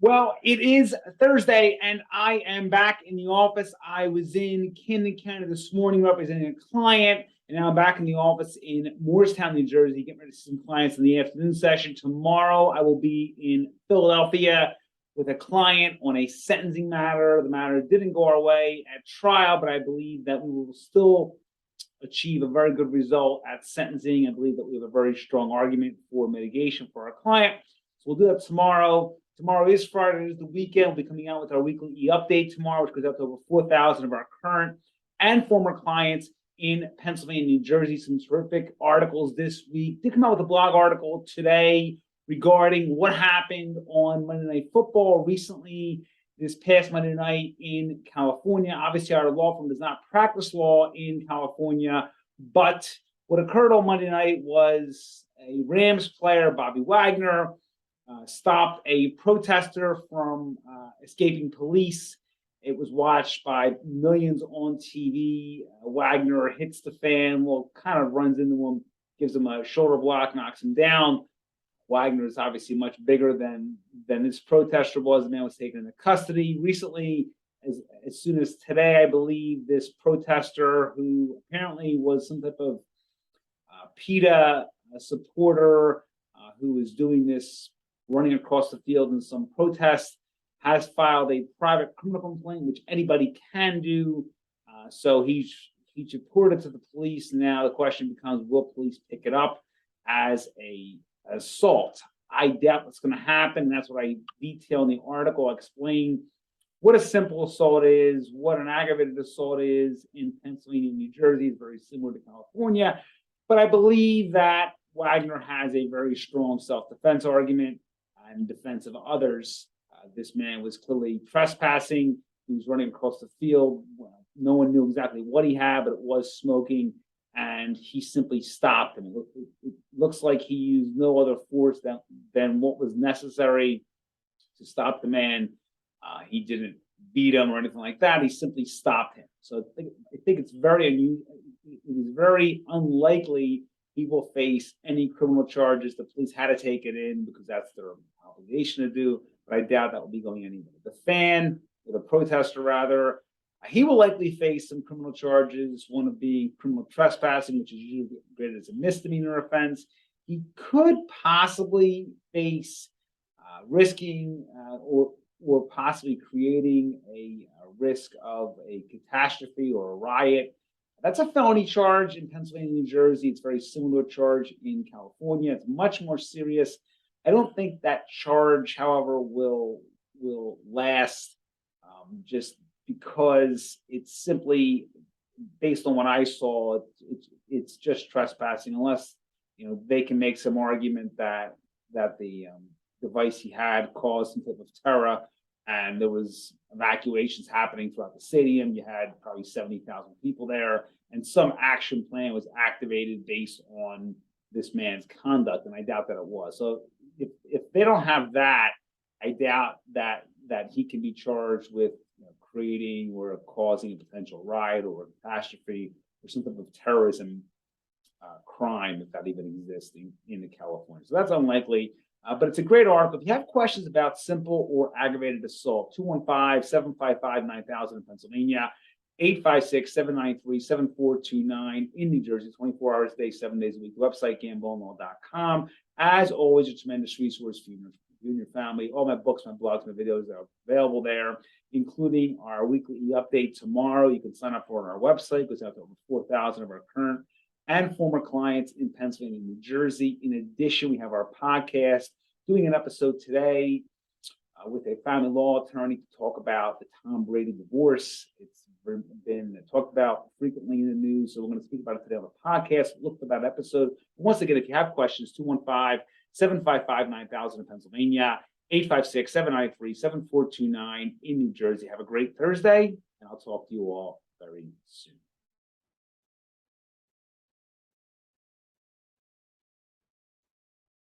Well, it is Thursday, and I am back in the office. I was in Camden County this morning representing a client, and now I'm back in the office in Morristown, New Jersey, getting ready to see some clients in the afternoon session. Tomorrow, I will be in Philadelphia with a client on a sentencing matter. The matter didn't go our way at trial, but I believe that we will still achieve a very good result at sentencing. I believe that we have a very strong argument for mitigation for our client. So we'll do that tomorrow. Tomorrow is Friday, it is the weekend. We'll be coming out with our weekly e-update tomorrow, which goes out to over 4,000 of our current and former clients in Pennsylvania, New Jersey. Some terrific articles this week. Did come out with a blog article today regarding what happened on Monday Night Football recently, this past Monday night in California. Obviously, our law firm does not practice law in California, but what occurred on Monday night was a Rams player, Bobby Wagner, stopped a protester from escaping police. It was watched by millions on TV. Wagner hits the fan, kind of runs into him, gives him a shoulder block, knocks him down. Wagner is obviously much bigger than this protester was. The man was taken into custody recently. As soon as today, I believe, this protester, who apparently was some type of PETA supporter who was doing this, running across the field in some protest, has filed a private criminal complaint, which anybody can do. So he's reported to the police. Now the question becomes, will police pick it up as a assault? I doubt what's going to happen. And that's what I detail in the article. I explain what a simple assault is, what an aggravated assault is in Pennsylvania and New Jersey. It's very similar to California. But I believe that Wagner has a very strong self-defense argument in defense of others. This man was clearly trespassing. He was running across the field. Well, no one knew exactly what he had, but it was smoking, and he simply stopped him. It looks like he used no other force than what was necessary to stop the man. He didn't beat him or anything like that. He simply stopped him. So I think it's very unusual. It is very unlikely he will face any criminal charges. The police had to take it in because that's their obligation to do, but I doubt that will be going anywhere. The fan, or the protester rather, he will likely face some criminal charges, one of being criminal trespassing, which is usually graded as a misdemeanor offense. He could possibly face risking or possibly creating a risk of a catastrophe or a riot. That's a felony charge in Pennsylvania and New Jersey. It's very similar charge in California. It's much more serious. I don't think that charge, however, will last, just because it's simply, based on what I saw, it's just trespassing, unless they can make some argument that the device he had caused some type of terror, and there was evacuations happening throughout the stadium. You had probably 70,000 people there, and some action plan was activated based on this man's conduct, and I doubt that it was. So if they don't have that, I doubt that he can be charged with creating or causing a potential riot or a catastrophe or some type of terrorism crime, if that even exists in California. So that's unlikely. But it's a great article. If you have questions about simple or aggravated assault, 215-755-9000 in Pennsylvania, 856-793-7429 in New Jersey, 24 hours a day, 7 days a week. Website, GamboneLaw.com. As always, a tremendous resource for you and your family. All my books, my blogs, my videos are available there, including our weekly update tomorrow. You can sign up for it on our website. It goes out to over 4,000 of our current and former clients in Pennsylvania and New Jersey. In addition, we have our podcast, doing an episode today with a family law attorney to talk about the Tom Brady divorce. It's been talked about frequently in the news, so we're going to speak about it today on the podcast. Look for that episode. Once again, if you have questions, 215-755-9000 in Pennsylvania, 856-793-7429 in New Jersey. Have a great Thursday, and I'll talk to you all very soon.